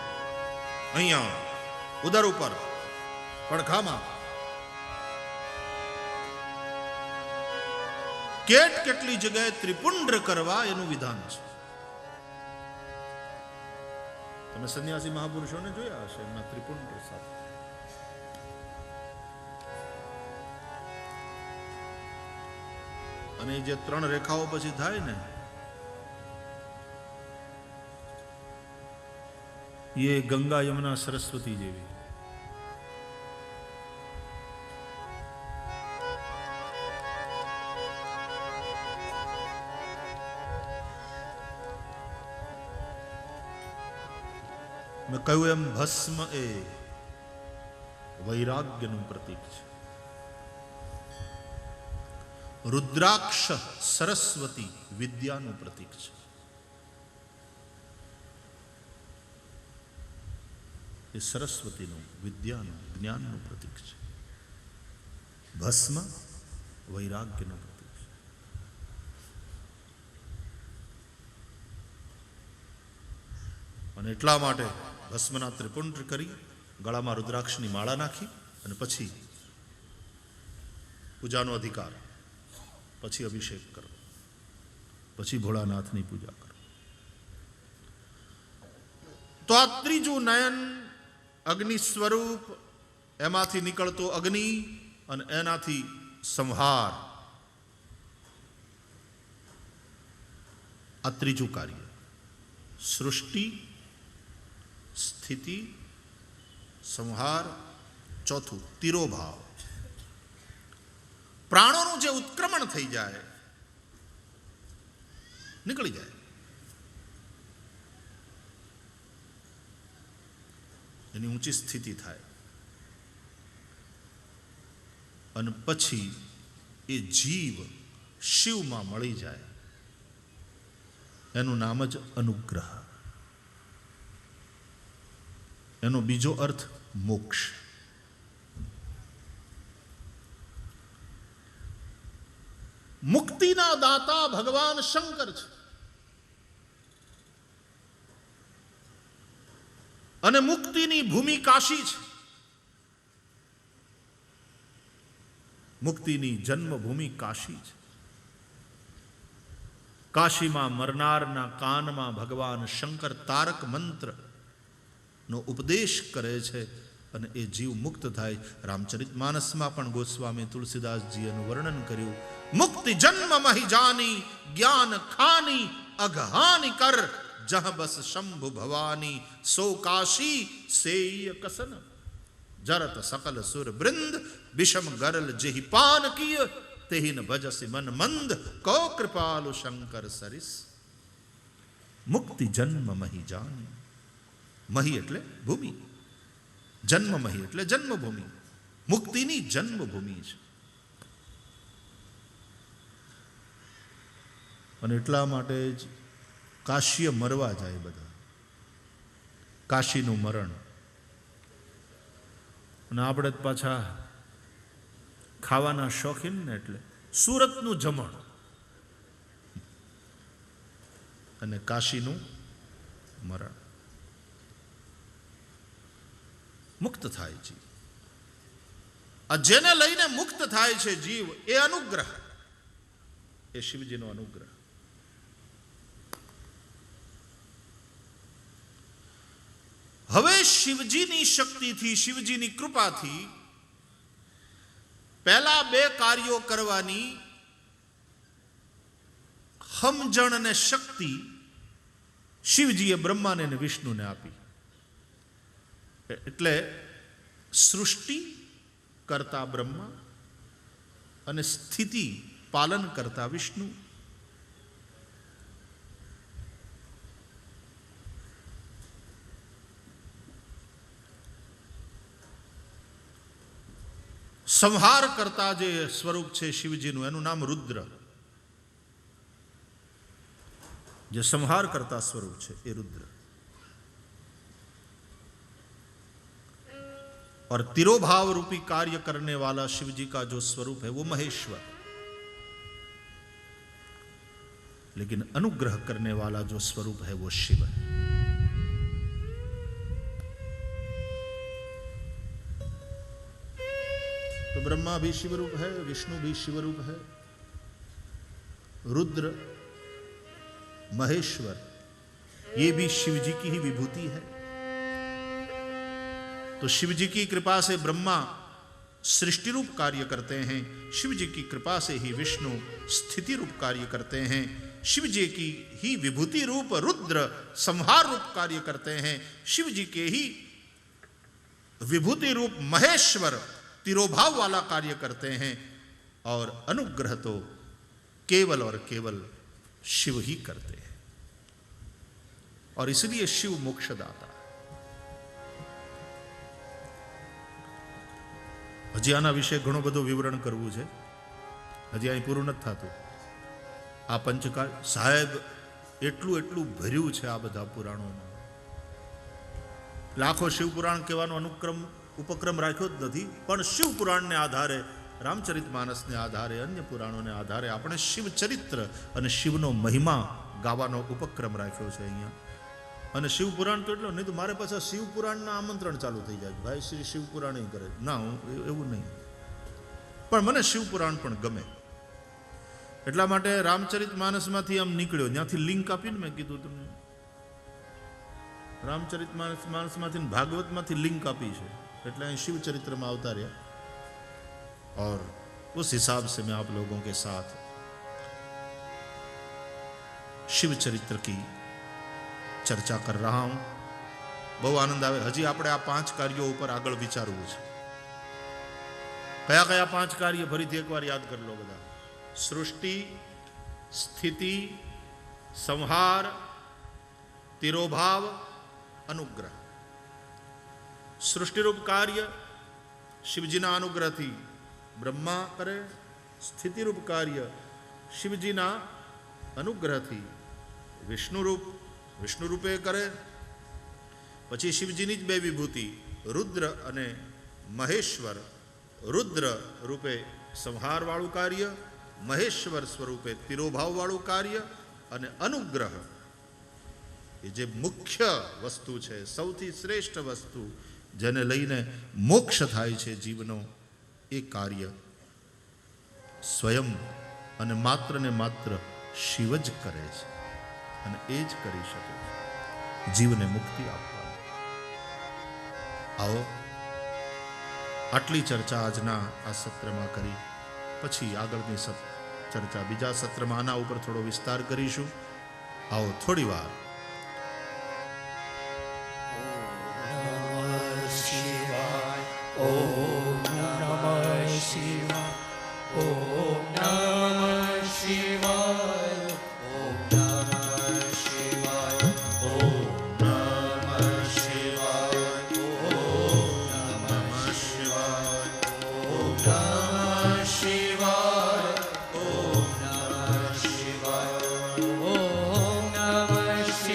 અહીંયા ઉદર ઉપર પડખામાં કેટલી જગ્યાએ ત્રિપુંડ્ર કરવા એનું વિધાન છે. તમે સંન્યાસી મહાપુરુષોને જોયા હશે એમના ત્રિપુંડ્ર સાથે. અને જે ત્રણ રેખાઓ પછી થાય ને એ ગંગા યમુના સરસ્વતી જેવી. મેં કહ્યું એમ ભસ્મ એ વૈરાગ્યનું પ્રતીક છે. રુદ્રાક્ષ સરસ્વતી વિદ્યાનું પ્રતીક છે. એ સરસ્વતીનું વિદ્યાનું જ્ઞાનનું પ્રતીક છે. ભસ્મ વૈરાગ્યનું પ્રતીક છે. અને એટલા માટે ભસ્મના ત્રિપુંડ્ર કરી ગળામાં રુદ્રાક્ષની માળા નાખી અને પછી પૂજાનો અધિકાર, પછી અભિષેક કરો, પછી ભોળાનાથની પૂજા કરો. તો આ ત્રીજું નયન અગ્નિ સ્વરૂપ, એમાંથી નીકળતો અગ્નિ અને એનાથી સંહાર, આ ત્રીજું કાર્ય. સૃષ્ટિ, સ્થિતિ, સંહાર, ચોથું તિરોભાવ. પ્રાણોનું જે ઉત્ક્રમણ થઈ જાય, નીકળી જાય, એની ઊંચી સ્થિતિ થાય અને પછી એ જીવ શિવમાં મળી જાય. એનું નામ જ અનુગ્રહ. એનો બીજો અર્થ મોક્ષ. મુક્તિના દાતા ભગવાન શંકર છે અને મુક્તિની ભૂમિ કાશી છે. મુક્તિની જન્મભૂમિ કાશી છે. કાશીમાં મરનારના કાનમાં ભગવાન શંકર તારક મંત્ર નો ઉપદેશ કરે છે અને એ જીવ મુક્ત થાય. રામચરિતમાનસમાં પણ ગોસ્વામી તુલસીદાસજી એનું વર્ણન કર્યું. મુક્તિ જન્મ મહી જાની, જ્ઞાન ખાની અઘહાની કર, જહ બસ શંભુ ભવાની, સો કાશી સેય કસન, જરત સકલ સુર બૃંદ, વિષમ ગરલ જેહી પાન કિય, તેહિન ભજસી મન મંદ, કો કૃપાલુ શંકર સરિસ. મુક્તિ જન્મ મહી જાની. મહી એટલે ભૂમિ, જન્મ મહી એટલે જન્મભૂમિ. મુક્તિની જન્મભૂમિ છે. અને એટલા માટે જ કાશીએ મરવા જાય બધા. કાશીનું મરણ. અને આપણે જ પાછા ખાવાના શોખીન ને એટલે સુરતનું જમણ. અને કાશીનું મરણ. મુક્ત થાય છે. આ જેને લઈને મુક્ત થાય છે જીવ, એ અનુગ્રહ, એ શિવજીનો અનુગ્રહ. હવે શિવજીની શક્તિથી, શિવજીની કૃપાથી પહેલા બે કાર્યો કરવાની સમજણ અને શક્તિ શિવજીએ બ્રહ્માને અને વિષ્ણુને આપી. એટલે સૃષ્ટિ કરતા બ્રહ્મા અને સ્થિતિ પાલન કરતા વિષ્ણુ. સંહાર કરતા જે સ્વરૂપ છે શિવજીનું, એનું નામ રુદ્ર. જે संहार करता स्वरूप है ये रुद्र. और तिरोभाव रूपी कार्य करने वाला शिव जी का जो स्वरूप है वो महेश्वर. लेकिन अनुग्रह करने वाला जो स्वरूप है वो शिव है. तो ब्रह्मा भी शिव रूप है, विष्णु भी शिव रूप है, रुद्र महेश्वर ये भी शिव जी की ही विभूति है. तो शिव जी की कृपा से ब्रह्मा सृष्टि रूप कार्य करते हैं, शिव जी की कृपा से ही विष्णु स्थिति रूप कार्य करते हैं, शिव जी की ही विभूति रूप रुद्र संहार रूप कार्य करते हैं, शिव जी के ही विभूति रूप महेश्वर तिरोभाव वाला कार्य करते हैं. और अनुग्रह तो केवल और केवल शिव ही करते हैं. और इसलिए शिव मोक्षदाता. હજી આના વિશે ઘણું બધું વિવરણ કરવું છે, હજી અહીં પૂરું નથી થતું. આ પંચકાળ સાહેબ એટલું એટલું ભર્યું છે આ બધા પુરાણોમાં. લાખો શિવપુરાણ કહેવાનો ઉપક્રમ રાખ્યો જ નથી, પણ શિવપુરાણને આધારે, રામચરિતમાનસને આધારે, અન્ય પુરાણોને આધારે આપણે શિવચરિત્ર અને શિવનો મહિમા ગાવાનો ઉપક્રમ રાખ્યો છે અહીંયા. અને શિવપુરાણ તો એટલો નહીં તો મારે પાછા શિવપુરાણના આમંત્રણ ચાલુ થઈ જાય, ભાઈ શ્રી શિવપુરાણ કરે ના, હું એવું નહીં. પણ મને શિવપુરાણ પણ ગમે. એટલા માટે રામચરિતમાનસમાંથી આમ નીકળ્યો, ત્યાંથી લિંક આપીને મેં કીધું તમને, રામચરિતમાનસમાંથી ભાગવતમાંથી લિંક આપી છે, એટલે અહીં शिवचरित्र में આવતા રહ્યા. और उस हिसाब से मैं आप लोगों के साथ शिवचरित्र की चर्चा कर रहा हूं. बहु आनंद आवे. हजी આપણે આ 5 કાર્યો ઉપર આગળ વિચારવું છે. કયા કયા 5 કાર્ય ફરીથી એકવાર યાદ કરી લો બધા. સૃષ્ટિ, સ્થિતિ, સંહાર, તિરોભાવ, अनुग्रह. सृष्टि रूप कार्य शिवजीना अनुग्रहથી બ્રહ્મા કરે, સ્થિતિ રૂપ કાર્ય શિવજીના અનુગ્રહથી વિષ્ણુ રૂપે કરે. પછી શિવજીની જ બે વિભૂતિ રુદ્ર અને મહેશ્વર, રુદ્ર રૂપે સંહાર વાળું કાર્ય, મહેશ્વર સ્વરૂપે તિરોભાવ વાળું કાર્ય, અને અનુગ્રહ એ જે મુખ્ય વસ્તુ છે, સૌથી શ્રેષ્ઠ વસ્તુ જેને લઈને મોક્ષ થાય છે જીવનો, એ કાર્ય સ્વયં અને માત્ર ને માત્ર શિવ જ કરે છે. અને એ જ કરી શકે છે જીવને મુક્તિ આપવાની. આવો આટલી ચર્ચા આજના આ સત્રમાં કરી, પછી આગળની ચર્ચા બીજા સત્રમાં આના ઉપર થોડો વિસ્તાર કરીશું. આવો થોડી વાર Om Namah Shivaya. Om Namah Shivaya. Om Namah Shivaya. Om Namah Shivaya. Om Namah Shivaya. Om Namah Shivaya. Om Namah Shivaya. Om Namah Shivaya.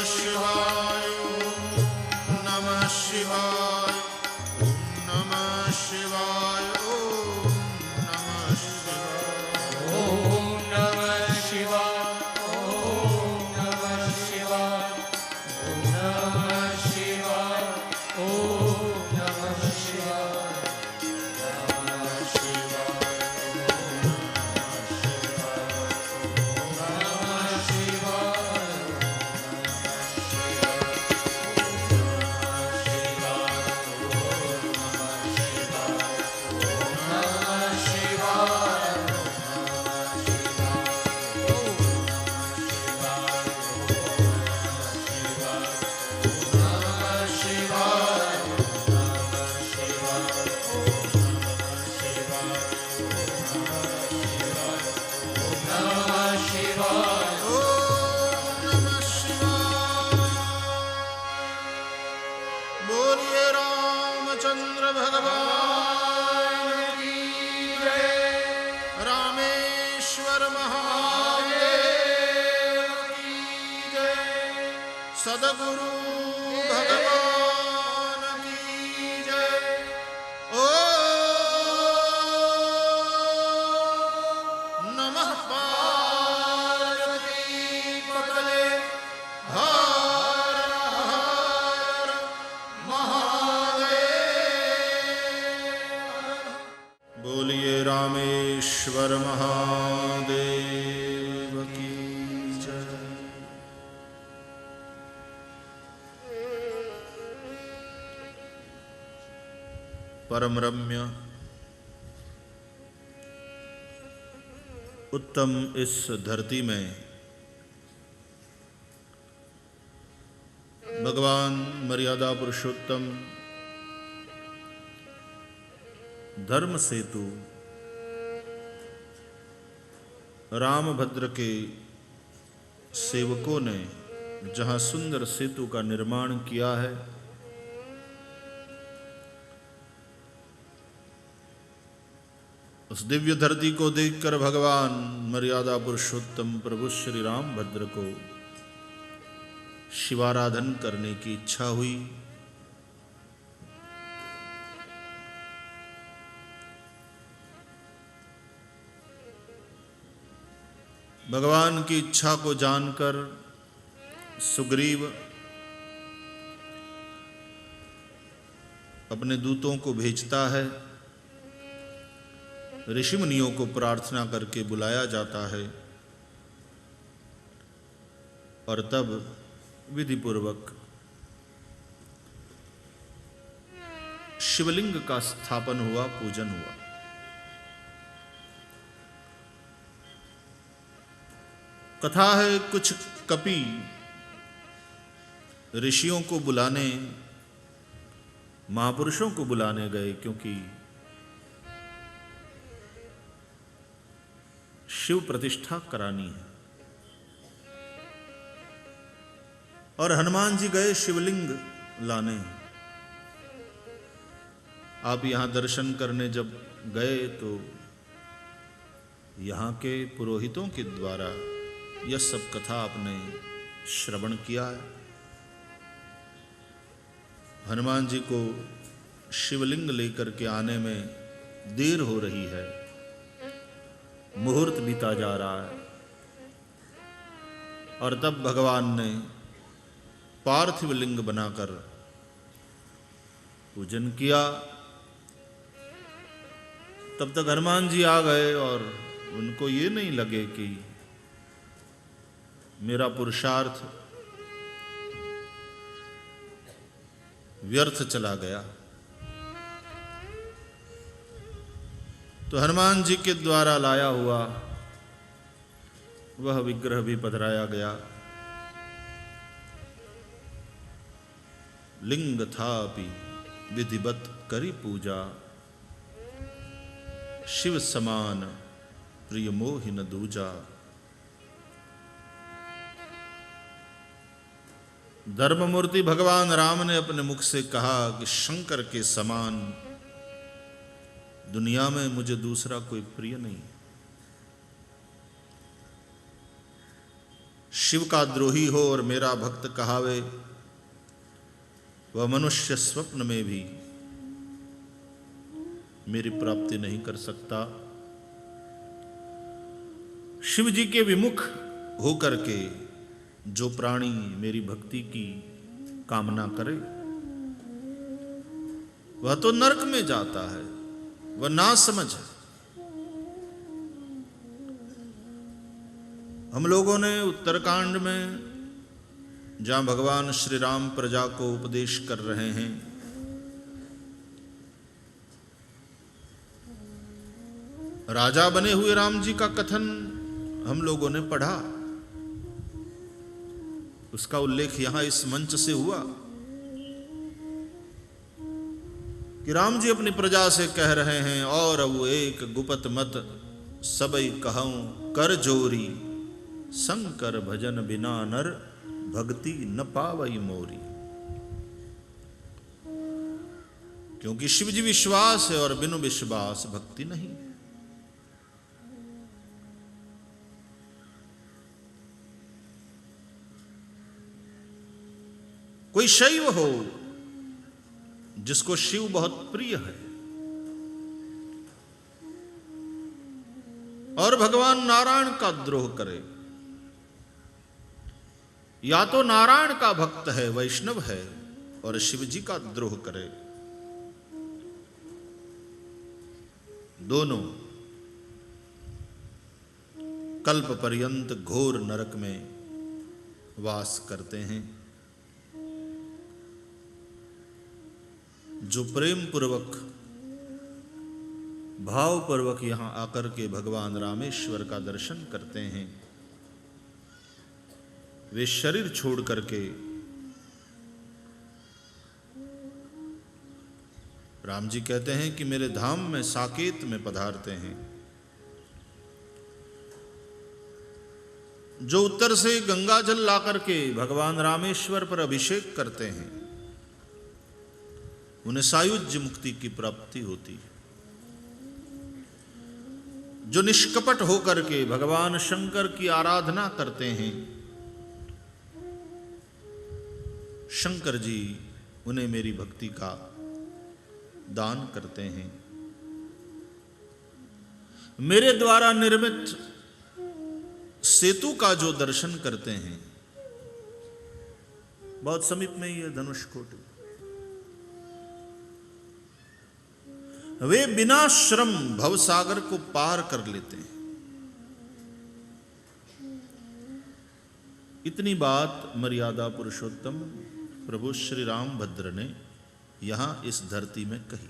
शिवाय ओम नमः शिवाय ओम नमः शिवाय ओम नमः शिवाय ओम नमः शिवाय ओम नमः शिवाय ओम नमः शिवाय ओम नमः शिवाय ओम नमः शिवाय। बोलिए रामचंद्र भगवान की जय। रामेश्वर महादेव की जय। सद्गुरु भगवान की जय। ओम नमः पार्वती पतये हर हर महादेव। बोलिए रामेश्वर महादेव की जय। परम रम्य उत्तम इस धरती में भगवान मर्यादा पुरुषोत्तम धर्म सेतु रामभद्र के सेवकों ने जहाँ सुंदर सेतु का निर्माण किया है, उस दिव्य धरती को देखकर भगवान मर्यादा पुरुषोत्तम प्रभु श्री रामभद्र को शिवाराधन करने की इच्छा हुई। भगवान की इच्छा को जानकर सुग्रीव अपने दूतों को भेजता है। ऋषि मुनियों को प्रार्थना करके बुलाया जाता है और तब विधिपूर्वक शिवलिंग का स्थापन हुआ, पूजन हुआ। कथा है कुछ कपि ऋषियों को बुलाने, महापुरुषों को बुलाने गए, क्योंकि शिव प्रतिष्ठा करानी है। और हनुमान जी गए शिवलिंग लाने। आप यहां दर्शन करने जब गए तो यहाँ के पुरोहितों के द्वारा यह सब कथा आपने श्रवण किया है। हनुमान जी को शिवलिंग लेकर के आने में देर हो रही है, मुहूर्त बीता जा रहा है, और तब भगवान ने पार्थिव लिंग बनाकर पूजन किया। तब तक हनुमान जी आ गए और उनको ये नहीं लगे कि मेरा पुरुषार्थ व्यर्थ चला गया। तो हनुमान जी के द्वारा लाया हुआ वह विग्रह भी पधराया गया। लिंग थापि विधिवत करी पूजा, शिव समान प्रिय मोहि न दूजा। धर्ममूर्ति भगवान राम ने अपने मुख से कहा कि शंकर के समान दुनिया में मुझे दूसरा कोई प्रिय नहीं। शिव का द्रोही हो और मेरा भक्त कहावे, वह मनुष्य स्वप्न में भी मेरी प्राप्ति नहीं कर सकता। शिव जी के विमुख होकर के जो प्राणी मेरी भक्ति की कामना करे वह तो नरक में जाता है, वह ना समझ है। हम लोगों ने उत्तरकांड में जहां भगवान श्री राम प्रजा को उपदेश कर रहे हैं, राजा बने हुए राम जी का कथन हम लोगों ने पढ़ा। उसका उल्लेख यहां इस मंच से हुआ कि राम जी अपनी प्रजा से कह रहे हैं, और अब एक गुपत मत सबई कहूं कर जोरी, शंकर भजन बिना नर भक्ति न पावई मोरी। क्योंकि शिव जी विश्वास है और बिनु विश्वास भक्ति नहीं। कोई शैव हो जिसको शिव बहुत प्रिय है और भगवान नारायण का द्रोह करे, या तो नारायण का भक्त है, वैष्णव है और शिव जी का द्रोह करे, दोनों कल्प पर्यंत घोर नरक में वास करते हैं। जो प्रेम पूर्वक भाव पूर्वक यहां आकर के भगवान रामेश्वर का दर्शन करते हैं, वे शरीर छोड़ करके राम जी कहते हैं कि मेरे धाम में साकेत में पधारते हैं। जो उत्तर से गंगा जल लाकर के भगवान रामेश्वर पर अभिषेक करते हैं, उन्हें सायुज्य मुक्ति की प्राप्ति होती है। जो निष्कपट होकर के भगवान शंकर की आराधना करते हैं, शंकर जी उन्हें मेरी भक्ति का दान करते हैं। मेरे द्वारा निर्मित सेतु का जो दर्शन करते हैं, बहुत समीप में ही है धनुषकोटि, वे बिना श्रम भवसागर को पार कर लेते हैं। इतनी बात मर्यादा पुरुषोत्तम प्रभु श्री रामभद्र ने यहां इस धरती में कही।